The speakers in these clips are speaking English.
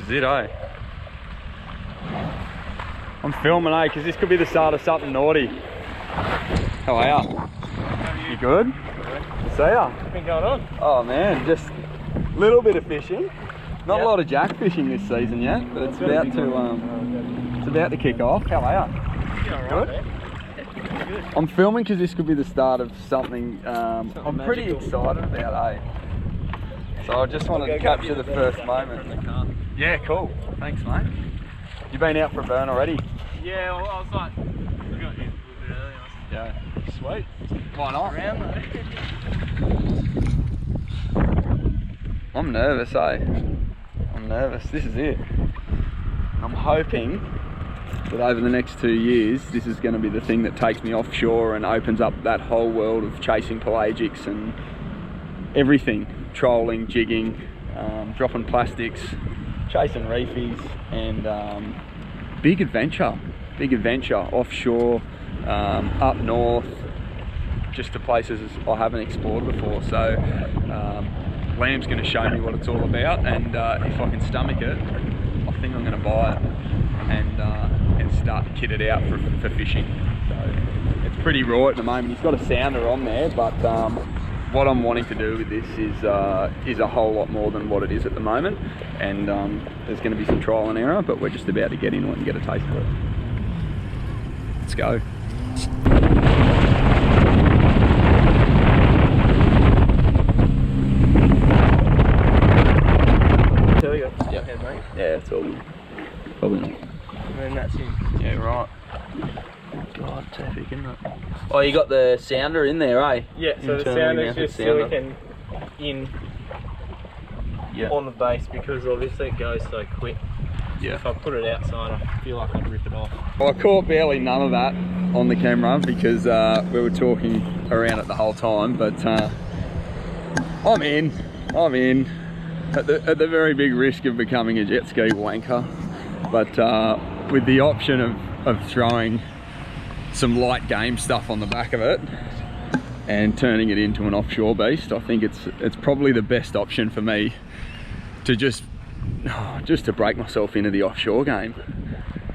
is it, eh? I'm filming, eh? Because this could be the start of something naughty. How are ya? You good? See ya. What's been going on? Oh man, just a little bit of fishing. Not a lot of jack fishing this season yet, but it's about to kick off. How are ya? Yeah, Good? man. Good. I'm filming because this could be the start of something I'm pretty excited about, eh? So I just wanted to capture the first moment. Yeah, cool. Thanks, mate. You been out for a burn already? Yeah, well, I was like, I got here a little bit early. Yeah. Sweet. Why not? Around I'm nervous, eh? I'm nervous. This is it. I'm hoping that over the next 2 years, this is going to be the thing that takes me offshore and opens up that whole world of chasing pelagics and everything. Trolling, jigging, dropping plastics, chasing reefies, and big adventure offshore, up north, just to places I haven't explored before. So Liam's going to show me what it's all about, and if I can stomach it, I think I'm going to buy it and start to kit it out for fishing. So it's pretty raw at the moment. He's got a sounder on there, but what I'm wanting to do with this is a whole lot more than what it is at the moment, and there's going to be some trial and error, but we're just about to get into it and get a taste of it. Let's go. There we go. Yeah. Head, mate. Yeah, it's all good. Probably not. And then that's him. Yeah, right. God, it's epic, isn't it? Oh, you got the sounder in there, eh? Yeah, so the sound is just silicon in on the base, because obviously it goes so quick. Yeah. If I put it outside, I feel like I'd rip it off. Well, I caught barely none of that on the camera because we were talking around it the whole time, but I'm in. At the very big risk of becoming a jet ski wanker, but with the option of throwing some light game stuff on the back of it and turning it into an offshore beast, I think it's probably the best option for me to just to break myself into the offshore game,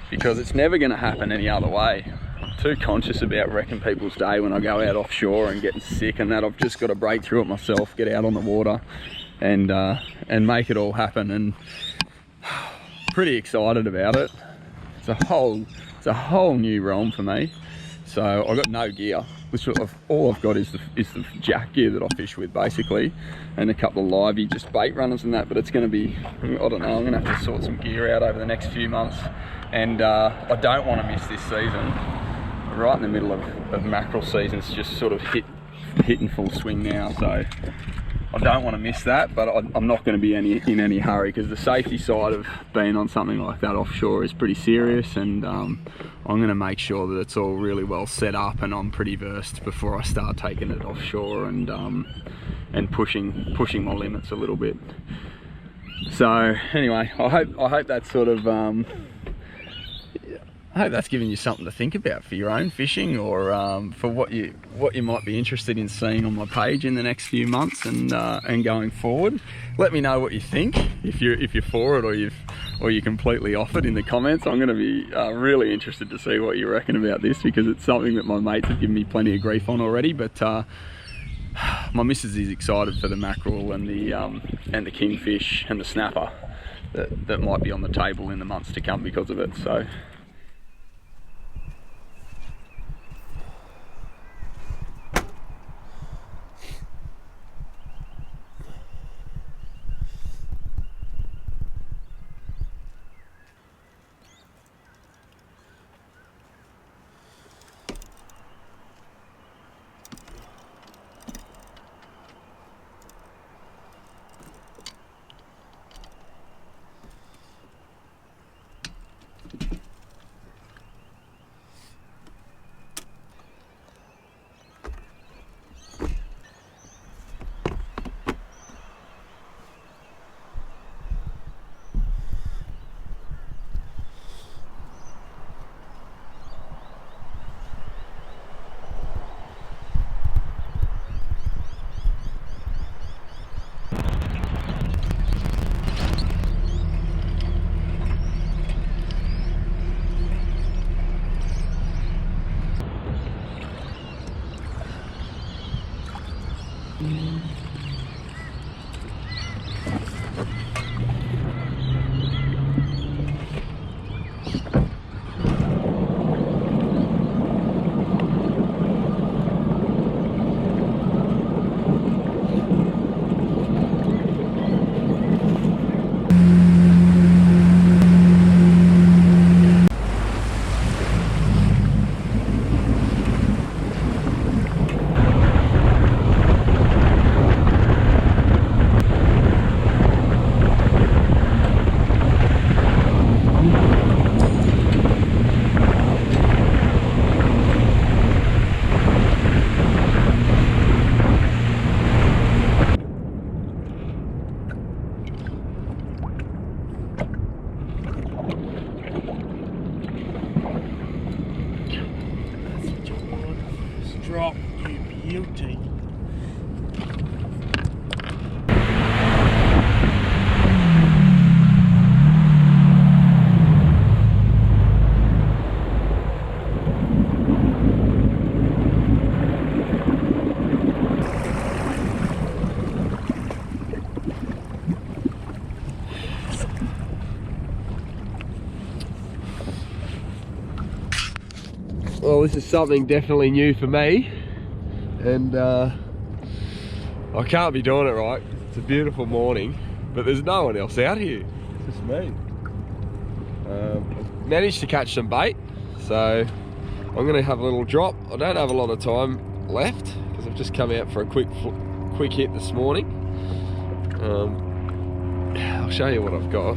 because it's never going to happen any other way. I'm too conscious about wrecking people's day when I go out offshore and getting sick and that. I've just got to break through it myself, get out on the water and make it all happen, and pretty excited about it. It's a whole new realm for me. So I've got no gear. All I've got is the jack gear that I fish with, basically, and a couple of livey, just bait runners and that. But it's going to be, I don't know, I'm going to have to sort some gear out over the next few months, and I don't want to miss this season. Right in the middle of mackerel season, it's just sort of hitting full swing now, so I don't want to miss that, but I'm not going to be in any hurry, because the safety side of being on something like that offshore is pretty serious, and I'm going to make sure that it's all really well set up and I'm pretty versed before I start taking it offshore and pushing my limits a little bit. So anyway, I hope that's sort of I hope that's giving you something to think about for your own fishing, or for what you might be interested in seeing on my page in the next few months and going forward. Let me know what you think, if you're for it or you're completely off it, in the comments. I'm going to be really interested to see what you reckon about this, because it's something that my mates have given me plenty of grief on already. But my missus is excited for the mackerel and the kingfish and the snapper that might be on the table in the months to come because of it. So. Well, this is something definitely new for me, and I can't be doing it right. It's a beautiful morning, but there's no one else out here. It's just me. Managed to catch some bait, so I'm going to have a little drop. I don't have a lot of time left because I've just come out for a quick hit this morning. I'll show you what I've got.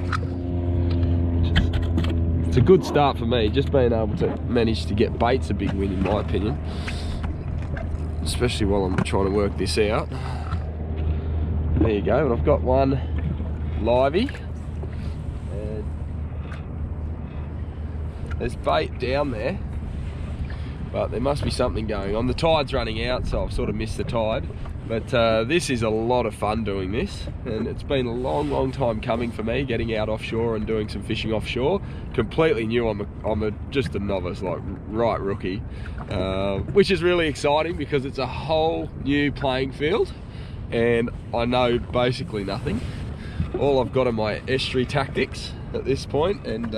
It's a good start for me. Just being able to manage to get bait's a big win in my opinion, especially while I'm trying to work this out. There you go. And I've got one livey, and there's bait down there, but there must be something going on. The tide's running out, so I've sort of missed the tide. But this is a lot of fun doing this, and it's been a long time coming for me, getting out offshore and doing some fishing offshore. Completely new. I'm just a novice, like right rookie, which is really exciting because it's a whole new playing field, and I know basically nothing. All I've got are my estuary tactics at this point, and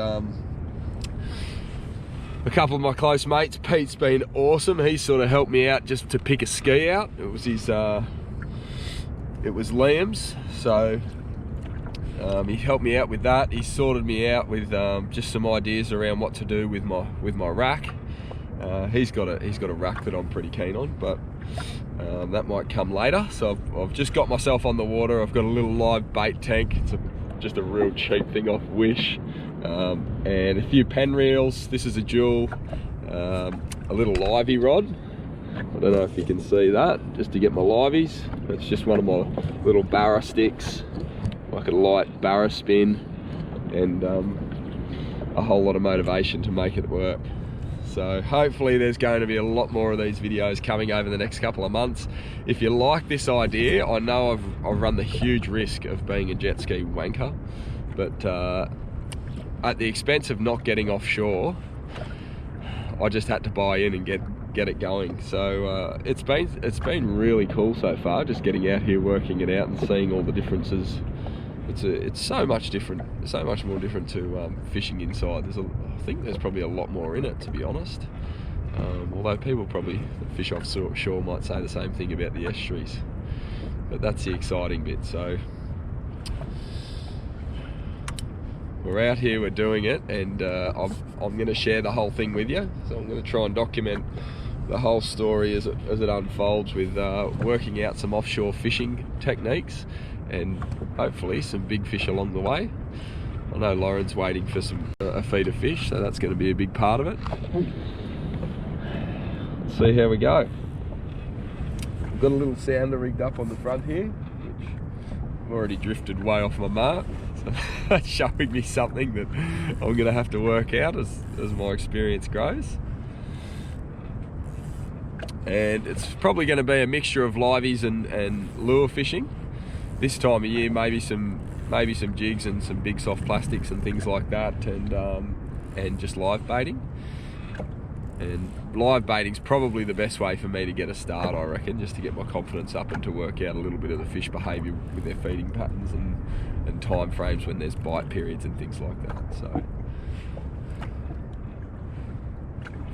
a couple of my close mates. Pete's been awesome. He's sort of helped me out just to pick a ski out. It was his, it was Liam's, so he helped me out with that. He sorted me out with just some ideas around what to do with my rack. He's got a rack that I'm pretty keen on, but that might come later. So I've just got myself on the water. I've got a little live bait tank. It's just a real cheap thing off Wish. And a few pen reels. This is a jewel, a little livey rod. I don't know if you can see that, just to get my liveys. It's just one of my little barra sticks, like a light barra spin, and a whole lot of motivation to make it work. So hopefully there's going to be a lot more of these videos coming over the next couple of months. If you like this idea, I know I've run the huge risk of being a jet ski wanker, but at the expense of not getting offshore, I just had to buy in and get it going. So it's been really cool so far, just getting out here, working it out, and seeing all the differences. It's so much different, so much more different to fishing inside. I think there's probably a lot more in it, to be honest. Although people probably that fish offshore might say the same thing about the estuaries, but that's the exciting bit. So we're out here, we're doing it, and I'm going to share the whole thing with you. So I'm going to try and document the whole story as it unfolds, with working out some offshore fishing techniques and hopefully some big fish along the way. I know Lauren's waiting for a feed of fish, so that's going to be a big part of it. Let's see how we go. I've got a little sounder rigged up on the front here, which I've already drifted way off my mark. So that's showing me something that I'm going to have to work out as my experience grows. And it's probably going to be a mixture of liveys and lure fishing. This time of year, maybe some jigs and some big soft plastics and things like that, and just live baiting. And live baiting's probably the best way for me to get a start, I reckon, just to get my confidence up and to work out a little bit of the fish behaviour with their feeding patterns and time frames when there's bite periods and things like that. So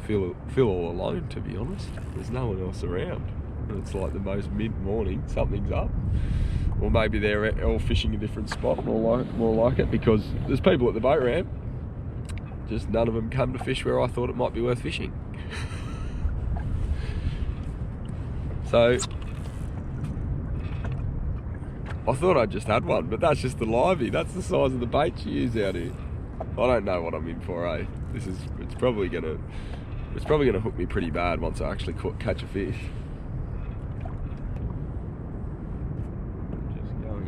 feel all alone, to be honest. There's no one else around. It's like the most mid-morning, something's up. Or maybe they're all fishing a different spot, more like it, because there's people at the boat ramp. Just none of them come to fish where I thought it might be worth fishing. So I thought I just had one, but that's just the livey. That's the size of the bait you use out here. I don't know what I'm in for, eh? It's probably gonna hook me pretty bad once I actually catch a fish.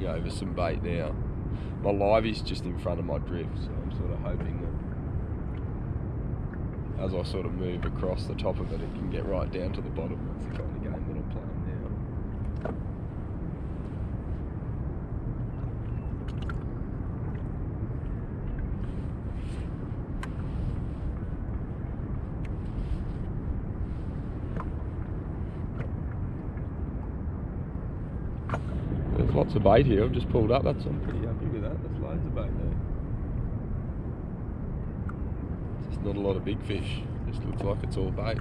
Over some bait now. My livey's just in front of my drift, so I'm sort of hoping that as I sort of move across the top of it, it can get right down to the bottom. That's the kind of game that I'm playing now. There's lots of bait here. I've just pulled up. I'm pretty happy with that. There's loads of bait there. Just not a lot of big fish. Just looks like it's all bait.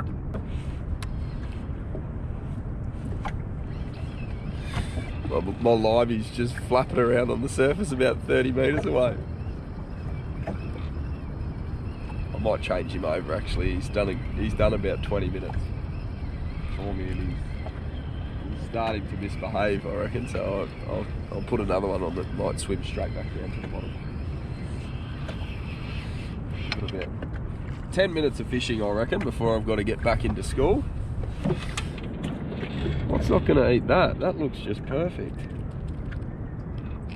My livey's just flapping around on the surface about 30 metres away. I might change him over actually. He's done about 20 minutes for me, and he's starting to misbehave, I reckon. So I'll put another one on that might swim straight back down to the bottom. Got about 10 minutes of fishing, I reckon, before I've got to get back into school. What's not going to eat that? That looks just perfect.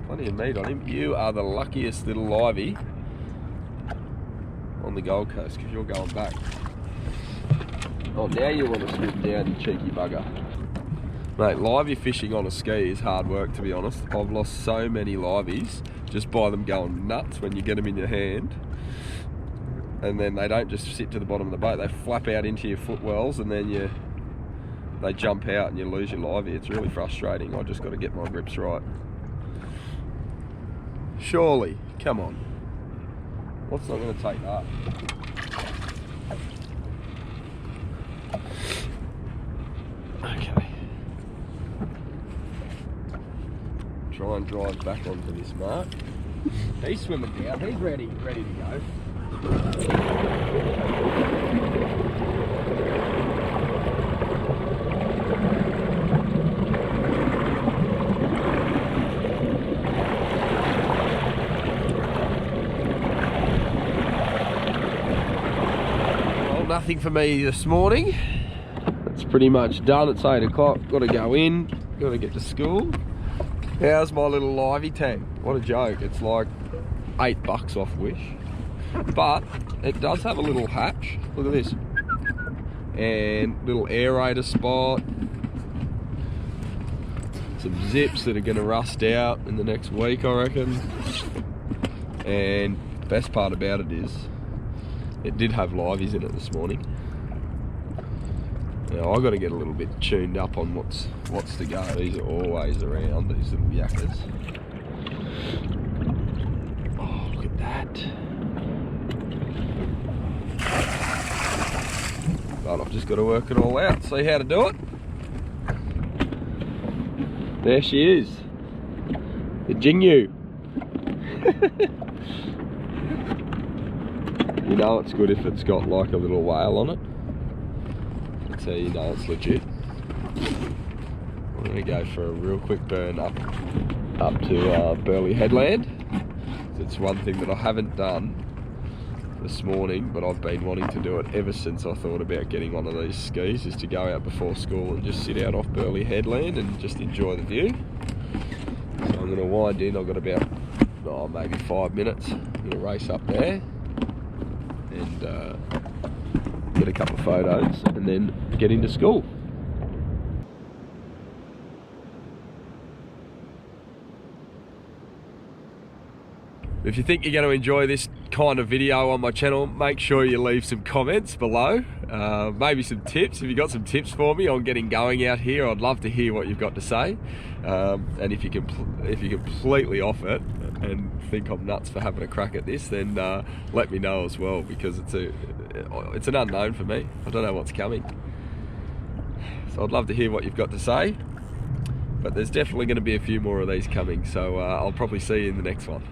Plenty of meat on him. You are the luckiest little livey on the Gold Coast, because you're going back. Oh, now you want to swim down, you cheeky bugger. Mate, livey fishing on a ski is hard work, to be honest. I've lost so many liveys just by them going nuts when you get them in your hand. And then they don't just sit to the bottom of the boat, they flap out into your footwells, and then they jump out and you lose your livey. It's really frustrating. I just got to get my grips right. Surely, come on. What's not going to take that? Okay. Try and drive back onto this mark. He's swimming down. He's ready to go. Well, nothing for me this morning. It's pretty much done. It's 8 o'clock. Got to go in. Got to get to school. How's my little livey tank? What a joke. It's like $8 off Wish. But it does have a little hatch. Look at this. And little aerator spot. Some zips that are going to rust out in the next week, I reckon. And the best part about it is it did have liveys in it this morning. Now I've got to get a little bit tuned up on what's to go. These are always around, these little yakkers. Oh, look at that. But I've just got to work it all out, see how to do it. There she is, the Jingyu. You know it's good if it's got like a little whale on it. That's how you know it's legit. I'm going to go for a real quick burn up to Burleigh Headland. It's one thing that I haven't done this morning, but I've been wanting to do it ever since I thought about getting one of these skis, is to go out before school and just sit out off Burleigh Headland and just enjoy the view. So I'm going to wind in. I've got about maybe 5 minutes. I'm going to race up there and get a couple of photos and then get into school. If you think you're going to enjoy this kind of video on my channel, make sure you leave some comments below. Maybe some tips. If you've got some tips for me on getting going out here, I'd love to hear what you've got to say. And if you're completely off it and think I'm nuts for having a crack at this, then let me know as well, because it's an unknown for me. I don't know what's coming. So I'd love to hear what you've got to say. But there's definitely going to be a few more of these coming, so I'll probably see you in the next one.